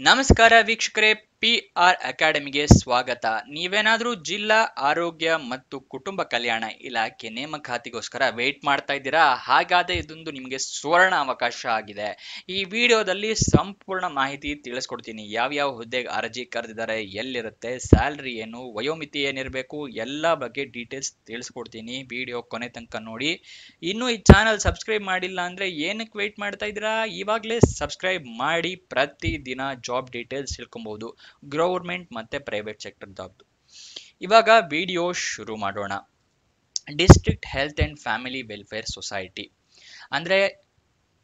ನಮಸ್ಕಾರ ವೀಕ್ಷಕರೇ, PR ಅಕಾಡೆಮಿಗೆ ಸ್ವಾಗತ. ನೀವೇನಾದ್ರೂ ಜಿಲ್ಲಾ ಆರೋಗ್ಯ ಮತ್ತು ಕುಟುಂಬ ಕಲ್ಯಾಣ ಇಲಾಖೆ ನೇಮಕಾತಿಗೋಸ್ಕರ ವೇಟ್ ಮಾಡ್ತಾ ಇದ್ದೀರಾ? ಹಾಗಾದ್ರೆ ಇದೊಂದು ನಿಮಗೆ ಸುವರ್ಣ ಅವಕಾಶ ಆಗಿದೆ. ಈ ವಿಡಿಯೋದಲ್ಲಿ ಸಂಪೂರ್ಣ ಮಾಹಿತಿ ತಿಳಿಸ್ಕೊಡ್ತೀನಿ. ಯಾವ್ಯಾವ ಹುದ್ದೆಗೆ ಅರ್ಜಿ ಕರೆದಿದ್ದಾರೆ, ಎಲ್ಲಿರುತ್ತೆ, ಸ್ಯಾಲ್ರಿ ಏನು, ವಯೋಮಿತಿ ಏನಿರಬೇಕು, ಎಲ್ಲ ಬಗ್ಗೆ ಡೀಟೇಲ್ಸ್ ತಿಳಿಸ್ಕೊಡ್ತೀನಿ. ವಿಡಿಯೋ ಕೊನೆ ತನಕ ನೋಡಿ. ಇನ್ನು ಈ ಚಾನಲ್ ಸಬ್ಸ್ಕ್ರೈಬ್ ಮಾಡಿಲ್ಲ ಅಂದ್ರೆ ಏನಕ್ಕೆ ವೇಟ್ ಮಾಡ್ತಾ ಇದ್ದೀರಾ? ಇವಾಗಲೇ ಸಬ್ಸ್ಕ್ರೈಬ್ ಮಾಡಿ. ಪ್ರತಿದಿನ ಜಾಬ್ ಡೀಟೇಲ್ಸ್ ತಿಳ್ಕೊಬಹುದು, ಗವರ್ಮೆಂಟ್ ಮತ್ತೆ ಪ್ರೈವೇಟ್ ಸೆಕ್ಟರ್ ಜಾಬ್. ಇವಾಗ ವಿಡಿಯೋ ಶುರು ಮಾಡೋಣ. District health and family welfare society ಅಂದ್ರೆ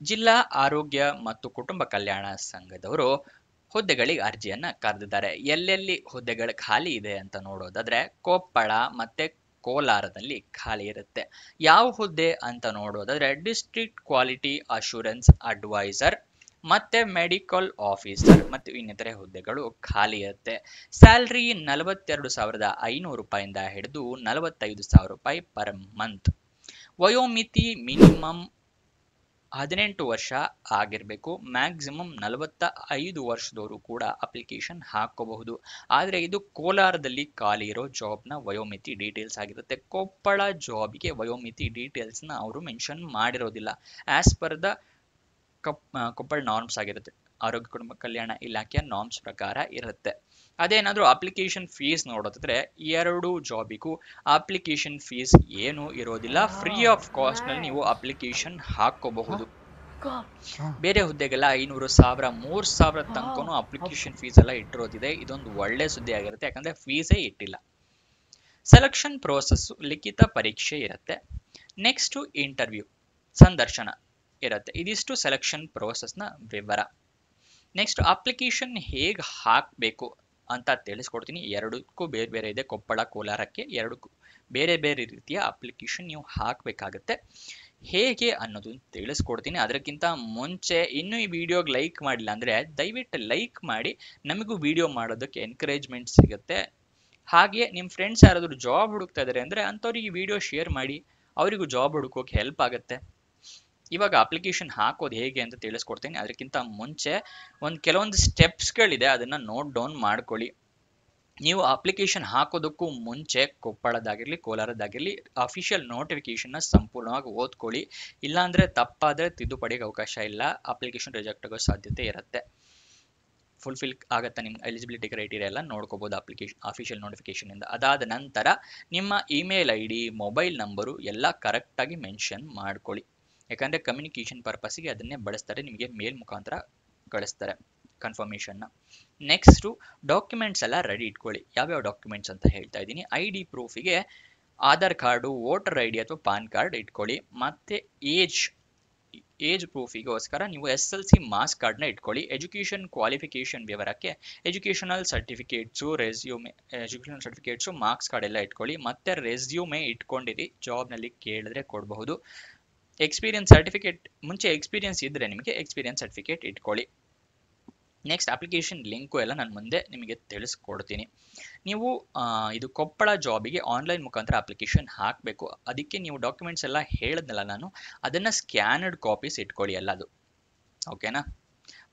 ಜಿಲ್ಲಾ ಆರೋಗ್ಯ ಮತ್ತು ಕುಟುಂಬ ಕಲ್ಯಾಣ ಸಂಘದವರು ಹುದ್ದೆಗಳಿಗೆ ಅರ್ಜಿಯನ್ನ ಕರೆದಿದ್ದಾರೆ. ಎಲ್ಲೆಲ್ಲಿ ಹುದ್ದೆಗಳು ಖಾಲಿ ಇದೆ ಅಂತ ನೋಡೋದಾದ್ರೆ ಕೊಪ್ಪಳ ಮತ್ತೆ ಕೋಲಾರದಲ್ಲಿ ಖಾಲಿ ಇರುತ್ತೆ. ಯಾವ ಹುದ್ದೆ ಅಂತ ನೋಡೋದಾದ್ರೆ ಡಿಸ್ಟ್ರಿಕ್ಟ್ ಕ್ವಾಲಿಟಿ ಅಶೂರೆನ್ಸ್ ಅಡ್ವೈಸರ್ ಮತ್ತೆ ಮೆಡಿಕಲ್ ಆಫೀಸರ್ ಮತ್ತು ಇನ್ನಿತರೆ ಹುದ್ದೆಗಳು ಖಾಲಿ ಇರುತ್ತೆ. ಸ್ಯಾಲ್ರಿ 42,500 ರೂಪಾಯಿಂದ ಹಿಡಿದು 45,000 ರೂಪಾಯಿ ಪರ್ ಮಂತ್. ವಯೋಮಿತಿ ಮಿನಿಮಮ್ 18 ವರ್ಷ ಆಗಿರಬೇಕು. ಮ್ಯಾಕ್ಸಿಮಮ್ 45 ವರ್ಷದವರು ಕೂಡ ಅಪ್ಲಿಕೇಶನ್ ಹಾಕೋಬಹುದು. ಆದರೆ ಇದು ಕೋಲಾರದಲ್ಲಿ ಖಾಲಿ ಇರೋ ಜಾಬ್ನ ವಯೋಮಿತಿ ಡೀಟೇಲ್ಸ್ ಆಗಿರುತ್ತೆ. ಕೊಪ್ಪಳ ಜಾಬ್ಗೆ ವಯೋಮಿತಿ ಡೀಟೇಲ್ಸ್ನ ಅವರು ಮೆನ್ಷನ್ ಮಾಡಿರೋದಿಲ್ಲ. As per the Koppal norms ಆಗಿರುತ್ತೆ. ಆರೋಗ್ಯ ಕುಟುಂಬ ಕಲ್ಯಾಣ ಇಲಾಖೆಯ ನಾರ್ಮ್ಸ್ ಪ್ರಕಾರ ಇರುತ್ತೆ. ಅದೇನಾದ್ರೂ ಅಪ್ಲಿಕೇಶನ್ ಫೀಸ್ ನೋಡೋದಾದ್ರೆ ಎರಡು ಜಾಬಿಗೂ ಅಪ್ಲಿಕೇಶನ್ ಫೀಸ್ ಏನು ಇರೋದಿಲ್ಲ. ಫ್ರೀ ಆಫ್ ಕಾಸ್ಟ್ ನಲ್ಲಿ ನೀವು ಅಪ್ಲಿಕೇಶನ್ ಹಾಕೋಬಹುದು. ಬೇರೆ ಹುದ್ದೆಗೆಲ್ಲ 500, 1000, 3000 ತನಕನೂ ಅಪ್ಲಿಕೇಶನ್ ಫೀಸ್ ಎಲ್ಲ ಇಟ್ಟಿರೋದಿದೆ. ಇದೊಂದು ಒಳ್ಳೆ ಸುದ್ದಿ ಆಗಿರುತ್ತೆ, ಯಾಕಂದ್ರೆ ಫೀಸೇ ಇಟ್ಟಿಲ್ಲ. ಸೆಲೆಕ್ಷನ್ ಪ್ರೋಸೆಸ್ ಲಿಖಿತ ಪರೀಕ್ಷೆ ಇರುತ್ತೆ. ನೆಕ್ಸ್ಟ್ ಇಂಟರ್ವ್ಯೂ ಸಂದರ್ಶನ ಇರುತ್ತೆ. ಇದಿಷ್ಟು ಸೆಲೆಕ್ಷನ್ ಪ್ರೋಸೆಸ್ನ ವಿವರ. ನೆಕ್ಸ್ಟ್ ಅಪ್ಲಿಕೇಶನ್ ಹೇಗೆ ಹಾಕಬೇಕು ಅಂತ ತಿಳಿಸ್ಕೊಡ್ತೀನಿ. ಎರಡಕ್ಕೂ ಬೇರೆ ಬೇರೆ ಇದೆ. ಕೊಪ್ಪಳ ಕೋಲಾರಕ್ಕೆ ಎರಡಕ್ಕೂ ಬೇರೆ ಬೇರೆ ರೀತಿಯ ಅಪ್ಲಿಕೇಶನ್ ನೀವು ಹಾಕಬೇಕಾಗತ್ತೆ. ಹೇಗೆ ಅನ್ನೋದು ತಿಳಿಸ್ಕೊಡ್ತೀನಿ. ಅದಕ್ಕಿಂತ ಮುಂಚೆ ಇನ್ನೂ ಈ ವಿಡಿಯೋಗೆ ಲೈಕ್ ಮಾಡಿಲ್ಲ ಅಂದರೆ ದಯವಿಟ್ಟು ಲೈಕ್ ಮಾಡಿ, ನಮಗೂ ವಿಡಿಯೋ ಮಾಡೋದಕ್ಕೆ ಎನ್ಕರೇಜ್ಮೆಂಟ್ ಸಿಗುತ್ತೆ. ಹಾಗೆ ನಿಮ್ಮ ಫ್ರೆಂಡ್ಸ್ ಯಾರಾದರೂ ಜಾಬ್ ಹುಡುಕ್ತಾ ಇದ್ದಾರೆ ಅಂದರೆ ಅಂಥವ್ರಿಗೆ ಈ ವಿಡಿಯೋ ಶೇರ್ ಮಾಡಿ, ಅವರಿಗೂ ಜಾಬ್ ಹುಡುಕೋಕೆ ಹೆಲ್ಪ್ ಆಗುತ್ತೆ. ಇವಾಗ ಅಪ್ಲಿಕೇಶನ್ ಹಾಕೋದು ಹೇಗೆ ಅಂತ ತಿಳಿಸ್ಕೊಡ್ತೀನಿ. ಅದಕ್ಕಿಂತ ಮುಂಚೆ ಕೆಲವೊಂದು ಸ್ಟೆಪ್ಸ್ಗಳಿದೆ, ಅದನ್ನು ನೋಟ್ ಡೌನ್ ಮಾಡ್ಕೊಳ್ಳಿ. ನೀವು ಅಪ್ಲಿಕೇಶನ್ ಹಾಕೋದಕ್ಕೂ ಮುಂಚೆ ಕೊಪ್ಪಳದಾಗಿರಲಿ ಕೋಲಾರದಾಗಿರಲಿ ಅಫಿಷಿಯಲ್ ನೋಟಿಫಿಕೇಶನ್ನ ಸಂಪೂರ್ಣವಾಗಿ ಓದ್ಕೊಳ್ಳಿ. ಇಲ್ಲಾಂದರೆ ತಪ್ಪಾದರೆ ತಿದ್ದುಪಡಿಗೆ ಅವಕಾಶ ಇಲ್ಲ, ಅಪ್ಲಿಕೇಶನ್ ರಿಜೆಕ್ಟ್ ಆಗೋ ಸಾಧ್ಯತೆ ಇರುತ್ತೆ. ಫುಲ್ಫಿಲ್ ಆಗುತ್ತೆ ನಿಮ್ಮ ಎಲಿಜಿಬಿಲಿಟಿ ಕ್ರೈಟೀರಿಯಾ ಎಲ್ಲ ನೋಡ್ಕೋಬಹುದು ಅಫಿಷಿಯಲ್ ನೋಟಿಫಿಕೇಶನಿಂದ. ಅದಾದ ನಂತರ ನಿಮ್ಮ ಇಮೇಲ್ ID, ಮೊಬೈಲ್ ನಂಬರು ಎಲ್ಲ ಕರೆಕ್ಟಾಗಿ ಮೆನ್ಷನ್ ಮಾಡ್ಕೊಳ್ಳಿ. ಯಾಕಂದರೆ ಕಮ್ಯುನಿಕೇಷನ್ ಪರ್ಪಸ್ಗೆ ಅದನ್ನೇ ಬಳಸ್ತಾರೆ, ನಿಮಗೆ ಮೇಲ್ ಮುಖಾಂತರ ಕಳಿಸ್ತಾರೆ ಕನ್ಫರ್ಮೇಷನ್ನ. ನೆಕ್ಸ್ಟು ಡಾಕ್ಯುಮೆಂಟ್ಸ್ ಎಲ್ಲ ರೆಡಿ ಇಟ್ಕೊಳ್ಳಿ. ಯಾವ್ಯಾವ ಡಾಕ್ಯುಮೆಂಟ್ಸ್ ಅಂತ ಹೇಳ್ತಾ ಇದ್ದೀನಿ. ID ಪ್ರೂಫಿಗೆ ಆಧಾರ್ ಕಾರ್ಡು, ವೋಟರ್ ID ಅಥವಾ ಪಾನ್ ಕಾರ್ಡ್ ಇಟ್ಕೊಳ್ಳಿ. ಮತ್ತು ಏಜ್ ಪ್ರೂಫಿಗೋಸ್ಕರ ನೀವು SLC ಮಾರ್ಕ್ಸ್ ಕಾರ್ಡ್ನ ಇಟ್ಕೊಳ್ಳಿ. ಎಜುಕೇಷನ್ ಕ್ವಾಲಿಫಿಕೇಷನ್ ವಿವರಕ್ಕೆ educational certificates, educational certificates, marks card ಎಲ್ಲ ಇಟ್ಕೊಳ್ಳಿ. ಮತ್ತು ರೆಸ್ಯೂಮೆ ಇಟ್ಕೊಂಡಿರಿ, ಜಾಬ್ನಲ್ಲಿ ಕೇಳಿದ್ರೆ ಕೊಡಬಹುದು. ಎಕ್ಸ್ಪೀರಿಯನ್ಸ್ ಸರ್ಟಿಫಿಕೇಟ್, ಮುಂಚೆ ಎಕ್ಸ್ಪೀರಿಯನ್ಸ್ ಇದ್ದರೆ ನಿಮಗೆ ಎಕ್ಸ್ಪೀರಿಯನ್ಸ್ ಸರ್ಟಿಫಿಕೇಟ್ ಇಟ್ಕೊಳ್ಳಿ. ನೆಕ್ಸ್ಟ್ ಅಪ್ಲಿಕೇಶನ್ ಲಿಂಕು ಎಲ್ಲ ನಾನು ಮುಂದೆ ನಿಮಗೆ ತಿಳಿಸ್ಕೊಡ್ತೀನಿ. ನೀವು ಇದು ಕೊಪ್ಪಳ ಜಾಬಿಗೆ ಆನ್ಲೈನ್ ಮುಖಾಂತರ ಅಪ್ಲಿಕೇಶನ್ ಹಾಕಬೇಕು. ಅದಕ್ಕೆ ನೀವು ಡಾಕ್ಯುಮೆಂಟ್ಸ್ ಎಲ್ಲ ಹೇಳಿದ್ನಲ್ಲ ನಾನು, ಅದನ್ನು ಸ್ಕ್ಯಾನರ್ಡ್ ಕಾಪೀಸ್ ಇಟ್ಕೊಳ್ಳಿ ಎಲ್ಲದು, ಓಕೆನಾ.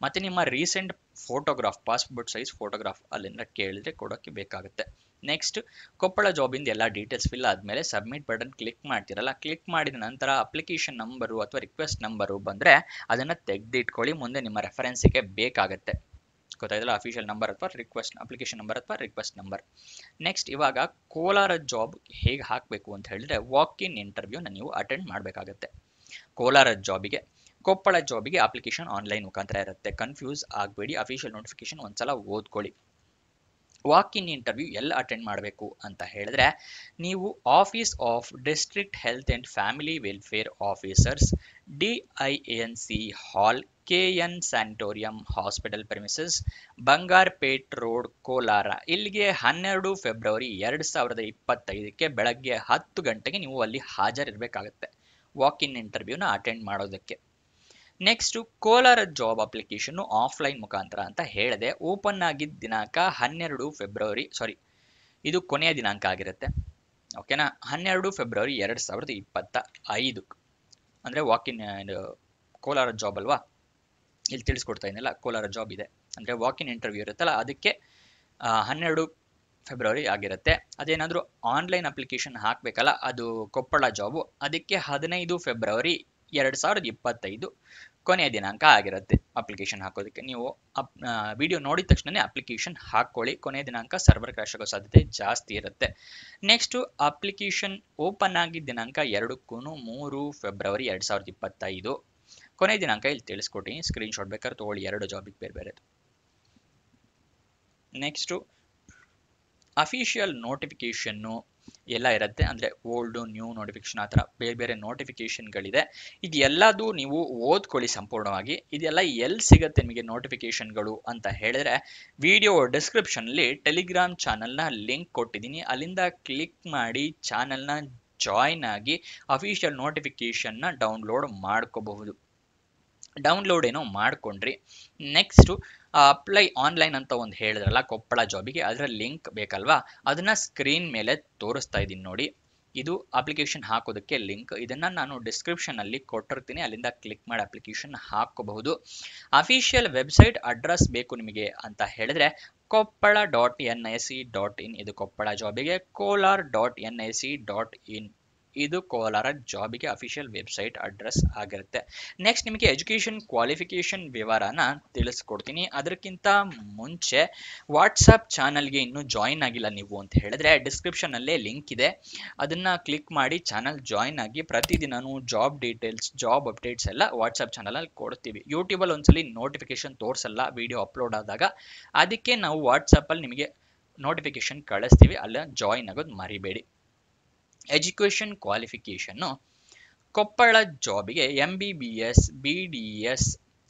ಮತ್ತು ನಿಮ್ಮ recent photograph, passport size photograph ಅಲ್ಲಿಂದ ಕೇಳಿದ್ರೆ ಕೊಡೋಕ್ಕೆ ಬೇಕಾಗುತ್ತೆ. ನೆಕ್ಸ್ಟ್ ಕೊಪ್ಪಳ ಜಾಬಿಂದ ಎಲ್ಲ ಡೀಟೇಲ್ಸ್ ಫಿಲ್ ಆದಮೇಲೆ ಸಬ್ಮಿಟ್ ಬಟನ್ ಕ್ಲಿಕ್ ಮಾಡ್ತಿರಲ್ಲ, ಕ್ಲಿಕ್ ಮಾಡಿದ ನಂತರ ಅಪ್ಲಿಕೇಶನ್ ನಂಬರು ಅಥವಾ ರಿಕ್ವೆಸ್ಟ್ ನಂಬರು ಬಂದರೆ ಅದನ್ನು ತೆಗೆದಿಟ್ಕೊಳ್ಳಿ, ಮುಂದೆ ನಿಮ್ಮ ರೆಫರೆನ್ಸಿಗೆ ಬೇಕಾಗುತ್ತೆ. ಗೊತ್ತಾಯ್ತಲ್ಲ, ಅಫಿಷಿಯಲ್ ನಂಬರ್ ಅಥವಾ ರಿಕ್ವೆಸ್ಟ್ ಅಪ್ಲಿಕೇಶನ್ ನಂಬರ್ ಅಥವಾ ರಿಕ್ವೆಸ್ಟ್ ನಂಬರ್. ನೆಕ್ಸ್ಟ್ ಇವಾಗ ಕೋಲಾರ ಜಾಬ್ ಹೇಗೆ ಹಾಕಬೇಕು ಅಂತ ಹೇಳಿದ್ರೆ ವಾಕ್ ಇನ್ ಇಂಟರ್ವ್ಯೂನ ನೀವು ಅಟೆಂಡ್ ಮಾಡಬೇಕಾಗತ್ತೆ. ಕೋಲಾರ ಜಾಬಿಗೆ. ಕೊಪ್ಪಳ ಜಾಬಿಗೆ ಅಪ್ಲಿಕೇಶನ್ ಆನ್ಲೈನ್ ಮುಖಾಂತರ ಇರುತ್ತೆ. ಕನ್ಫ್ಯೂಸ್ ಆಗಬೇಡಿ, ಅಫಿಷಿಯಲ್ ನೋಟಿಫಿಕೇಶನ್ ಒಂದ್ಸಲ ಓದ್ಕೊಳ್ಳಿ. ವಾಕ್ ಇನ್ ಇಂಟರ್ವ್ಯೂ ಎಲ್ಲ ಅಟೆಂಡ್ ಮಾಡಬೇಕು ಅಂತ ಹೇಳಿದ್ರೆ ನೀವು office of district health and family welfare officers, DINC hall, KN sanatorium hospital premises, Bangarapet road, Kolar. ಇಲ್ಲಿಗೆ 12 ಫೆಬ್ರವರಿ 2025ಕ್ಕೆ ಬೆಳಗ್ಗೆ 10 ಗಂಟೆಗೆ ನೀವು ಅಲ್ಲಿ ಹಾಜರಿರಬೇಕಾಗತ್ತೆ ವಾಕ್ ಇನ್ ಇಂಟರ್ವ್ಯೂನ ಅಟೆಂಡ್ ಮಾಡೋದಕ್ಕೆ. Next Kolar job application offline ಮುಖಾಂತರ ಅಂತ ಹೇಳಿದೆ. ಓಪನ್ ಆಗಿದ್ದ ದಿನಾಂಕ 12 ಫೆಬ್ರವರಿ, ಇದು ಕೊನೆಯ ದಿನಾಂಕ ಆಗಿರುತ್ತೆ, ಓಕೆನಾ. 12 ಫೆಬ್ರವರಿ 2025 ಅಂದರೆ ವಾಕ್ ಇನ್ ಕೋಲಾರ ಜಾಬ್ ಅಲ್ವಾ. ಇಲ್ಲಿ ತಿಳಿಸ್ಕೊಡ್ತಾ ಇದ್ದೀನಲ್ಲ, ಕೋಲಾರ ಜಾಬ್ ಇದೆ ಅಂದರೆ ವಾಕ್ ಇನ್ ಇಂಟರ್ವ್ಯೂ ಇರುತ್ತಲ್ಲ, ಅದಕ್ಕೆ 12 ಫೆಬ್ರವರಿ ಆಗಿರುತ್ತೆ. ಅದೇನಾದರೂ ಆನ್ಲೈನ್ ಅಪ್ಲಿಕೇಶನ್ ಹಾಕಬೇಕಲ್ಲ, ಅದು ಕೊಪ್ಪಳ ಜಾಬು, ಅದಕ್ಕೆ 15 ಫೆಬ್ರವರಿ 2025 ಕೊನೆಯ ದಿನಾಂಕ ಆಗಿರುತ್ತೆ ಅಪ್ಲಿಕೇಶನ್ ಹಾಕೋದಕ್ಕೆ. ನೀವು ವಿಡಿಯೋ ನೋಡಿದ ತಕ್ಷಣನೇ ಅಪ್ಲಿಕೇಶನ್ ಹಾಕ್ಕೊಳ್ಳಿ, ಕೊನೆಯ ದಿನಾಂಕ ಸರ್ವರ್ ಕ್ರ್ಯಾಶ್ ಆಗೋ ಸಾಧ್ಯತೆ ಜಾಸ್ತಿ ಇರುತ್ತೆ. ನೆಕ್ಸ್ಟು ಅಪ್ಲಿಕೇಶನ್ ಓಪನ್ ಆಗಿದ್ದ ದಿನಾಂಕ 3 ಫೆಬ್ರವರಿ 2025 ಕೊನೆಯ ದಿನಾಂಕ ಇಲ್ಲಿ ತಿಳಿಸ್ಕೊಟ್ಟಿನಿ, ಸ್ಕ್ರೀನ್ಶಾಟ್ ಬೇಕಾದ್ರೆ ತೊಗೊಳ್ಳಿ, 2 ಜಾಬಿಗೆ ಬೇರೆ ಬೇರೆದು. ನೆಕ್ಸ್ಟು ಅಫಿಷಿಯಲ್ ನೋಟಿಫಿಕೇಶನ್ನು ಎಲ್ಲ ಇರುತ್ತೆ, ಅಂದರೆ ಓಲ್ಡು ನ್ಯೂ ನೋಟಿಫಿಕೇಶನ್, ಆ ಥರ ಬೇರೆ ಬೇರೆ ನೋಟಿಫಿಕೇಶನ್ಗಳಿದೆ. ಇದೆಲ್ಲದೂ ನೀವು ಓದ್ಕೊಳ್ಳಿ ಸಂಪೂರ್ಣವಾಗಿ. ಇದೆಲ್ಲ ಎಲ್ಲಿ ಸಿಗುತ್ತೆ ನಿಮಗೆ ನೋಟಿಫಿಕೇಶನ್ಗಳು ಅಂತ ಹೇಳಿದ್ರೆ, ವಿಡಿಯೋ ಡಿಸ್ಕ್ರಿಪ್ಷನಲ್ಲಿ ಟೆಲಿಗ್ರಾಮ್ ಚಾನಲ್ನ ಲಿಂಕ್ ಕೊಟ್ಟಿದ್ದೀನಿ, ಅಲ್ಲಿಂದ ಕ್ಲಿಕ್ ಮಾಡಿ ಚಾನಲ್ನ ಜಾಯ್ನ್ ಆಗಿ ಅಫಿಷಿಯಲ್ ನೋಟಿಫಿಕೇಶನ್ನ ಡೌನ್ಲೋಡ್ ಮಾಡ್ಕೋಬಹುದು. ಡೌನ್ಲೋಡ್ ಏನೋ ಮಾಡ್ಕೊಂಡ್ರಿ, ನೆಕ್ಸ್ಟು ಅಪ್ಲೈ ಆನ್ಲೈನ್ ಅಂತ ಒಂದು ಹೇಳಿದ್ರಲ್ಲ ಕೊಪ್ಪಳ ಜಾಬಿಗೆ, ಅದರ ಲಿಂಕ್ ಬೇಕಲ್ವಾ, ಅದನ್ನ ಸ್ಕ್ರೀನ್ ಮೇಲೆ ತೋರಿಸ್ತಾ ಇದ್ದೀನಿ ನೋಡಿ. ಇದು ಅಪ್ಲಿಕೇಶನ್ ಹಾಕೋದಕ್ಕೆ ಲಿಂಕ್, ಇದನ್ನ ನಾನು ಡಿಸ್ಕ್ರಿಪ್ಷನಲ್ಲಿ ಕೊಟ್ಟಿರ್ತೀನಿ, ಅಲ್ಲಿಂದ ಕ್ಲಿಕ್ ಮಾಡಿ ಅಪ್ಲಿಕೇಶನ್ ಹಾಕೋಬಹುದು. ಅಫಿಷಿಯಲ್ ವೆಬ್ಸೈಟ್ ಅಡ್ರೆಸ್ ಬೇಕು ನಿಮಗೆ ಅಂತ ಹೇಳಿದ್ರೆ koppala.nic.in ಇದು ಕೊಪ್ಪಳ ಜಾಬಿಗೆ, kolar.nic.in ಇದು ಕೋಲಾರ ಜಾಬಿಗೆ ಅಫಿಷಿಯಲ್ ವೆಬ್ಸೈಟ್ ಅಡ್ರೆಸ್ ಆಗಿರುತ್ತೆ. ನೆಕ್ಸ್ಟ್ ನಿಮಗೆ ಎಜುಕೇಷನ್ ಕ್ವಾಲಿಫಿಕೇಷನ್ ವಿವರನ ತಿಳಿಸ್ಕೊಡ್ತೀನಿ. ಅದಕ್ಕಿಂತ ಮುಂಚೆ ವಾಟ್ಸಪ್ ಚಾನಲ್ಗೆ ಇನ್ನೂ ಜಾಯಿನ್ ಆಗಿಲ್ಲ ನೀವು ಅಂತ ಹೇಳಿದ್ರೆ, ಡಿಸ್ಕ್ರಿಪ್ಷನಲ್ಲೇ ಲಿಂಕ್ ಇದೆ, ಅದನ್ನು ಕ್ಲಿಕ್ ಮಾಡಿ ಚಾನಲ್ ಜಾಯಿನ್ ಆಗಿ. ಪ್ರತಿದಿನವೂ ಜಾಬ್ ಡೀಟೇಲ್ಸ್, ಜಾಬ್ ಅಪ್ಡೇಟ್ಸ್ ಎಲ್ಲ ವಾಟ್ಸಪ್ ಚಾನಲಲ್ಲಿ ಕೊಡ್ತೀವಿ. ಯೂಟ್ಯೂಬಲ್ಲಿ ಒಂದ್ಸಲಿ ನೋಟಿಫಿಕೇಶನ್ ತೋರಿಸಲ್ಲ ವಿಡಿಯೋ ಅಪ್ಲೋಡ್ ಆದಾಗ, ಅದಕ್ಕೆ ನಾವು ವಾಟ್ಸಪ್ಪಲ್ಲಿ ನಿಮಗೆ ನೋಟಿಫಿಕೇಶನ್ ಕಳಿಸ್ತೀವಿ, ಅಲ್ಲ ಜಾಯಿನ್ ಆಗೋದು ಮರಿಬೇಡಿ. ಎಜುಕೇಷನ್ ಕ್ವಾಲಿಫಿಕೇಷನ್ನು ಕೊಪ್ಪಳ ಜಾಬಿಗೆ MBBS, BDS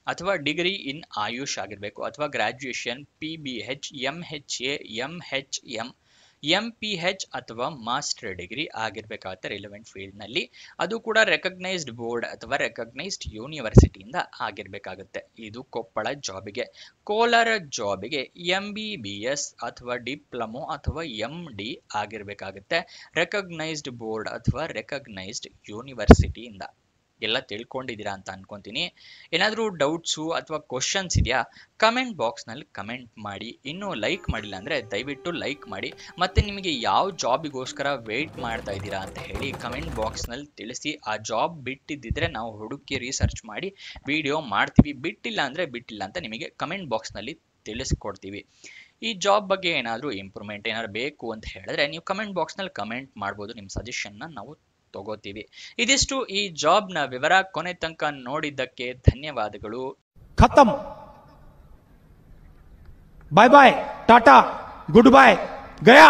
ಅಥವಾ ಡಿಗ್ರಿ ಇನ್ ಆಯುಷ್ ಆಗಿರಬೇಕು, ಅಥವಾ graduation, PBH, MHA, MHM, MPH ಅಥವಾ ಮಾಸ್ಟರ್ ಡಿಗ್ರಿ ಆಗಿರಬೇಕಾಗುತ್ತೆ ರಿಲೆವೆಂಟ್ ಫೀಲ್ಡ್ನಲ್ಲಿ. ಅದು ಕೂಡ ರೆಕಗ್ನೈಸ್ಡ್ ಬೋರ್ಡ್ ಅಥವಾ ರೆಕಗ್ನೈಸ್ಡ್ ಯೂನಿವರ್ಸಿಟಿಯಿಂದ ಆಗಿರಬೇಕಾಗುತ್ತೆ. ಇದು ಕೊಪ್ಪಳ ಜಾಬಿಗೆ. ಕೋಲಾರ ಜಾಬಿಗೆ MBBS ಅಥವಾ ಡಿಪ್ಲೊಮೊ ಅಥವಾ MD ಆಗಿರಬೇಕಾಗುತ್ತೆ ರೆಕಗ್ನೈಸ್ಡ್ ಬೋರ್ಡ್ ಅಥವಾ ರೆಕಗ್ನೈಸ್ಡ್ ಯೂನಿವರ್ಸಿಟಿಯಿಂದ. ಎಲ್ಲ ತಿಳ್ಕೊಂಡಿದ್ದೀರಾ ಅಂತ ಅನ್ಕೊಂತೀನಿ. ಏನಾದರೂ ಡೌಟ್ಸು ಅಥವಾ ಕ್ವಶನ್ಸ್ ಇದೆಯಾ, ಕಮೆಂಟ್ ಬಾಕ್ಸ್ನಲ್ಲಿ ಕಮೆಂಟ್ ಮಾಡಿ. ಇನ್ನೂ ಲೈಕ್ ಮಾಡಿಲ್ಲ ಅಂದರೆ ದಯವಿಟ್ಟು ಲೈಕ್ ಮಾಡಿ. ಮತ್ತು ನಿಮಗೆ ಯಾವ ಜಾಬಿಗೋಸ್ಕರ ವೆಯ್ಟ್ ಮಾಡ್ತಾ ಇದ್ದೀರಾ ಅಂತ ಹೇಳಿ ಕಮೆಂಟ್ ಬಾಕ್ಸ್ನಲ್ಲಿ ತಿಳಿಸಿ. ಆ ಜಾಬ್ ಬಿಟ್ಟಿದ್ದಿದ್ರೆ ನಾವು ಹುಡುಕಿ ರಿಸರ್ಚ್ ಮಾಡಿ ವಿಡಿಯೋ ಮಾಡ್ತೀವಿ, ಬಿಟ್ಟಿಲ್ಲ ಅಂದರೆ ಬಿಟ್ಟಿಲ್ಲ ಅಂತ ನಿಮಗೆ ಕಮೆಂಟ್ ಬಾಕ್ಸ್ನಲ್ಲಿ ತಿಳಿಸ್ಕೊಡ್ತೀವಿ. ಈ ಜಾಬ್ ಬಗ್ಗೆ ಏನಾದರೂ ಇಂಪ್ರೂವ್ಮೆಂಟ್ ಏನಾದ್ರು ಬೇಕು ಅಂತ ಹೇಳಿದ್ರೆ ನೀವು ಕಮೆಂಟ್ ಬಾಕ್ಸ್ನಲ್ಲಿ ಕಮೆಂಟ್ ಮಾಡ್ಬೋದು, ನಿಮ್ಮ ಸಜೆಷನ್ನ ನಾವು ತಗೋತೀವಿ. ಇದಿಷ್ಟು ಈ ಜಾಬ್ನ ವಿವರ. ಕೊನೆ ತನಕ ನೋಡಿದ್ದಕ್ಕೆ ಧನ್ಯವಾದಗಳು. ಖತಮ್. ಬಾಯ್ ಬಾಯ್, ಟಾಟಾ, ಗುಡ್ ಬಾಯ್, ಗಯಾ.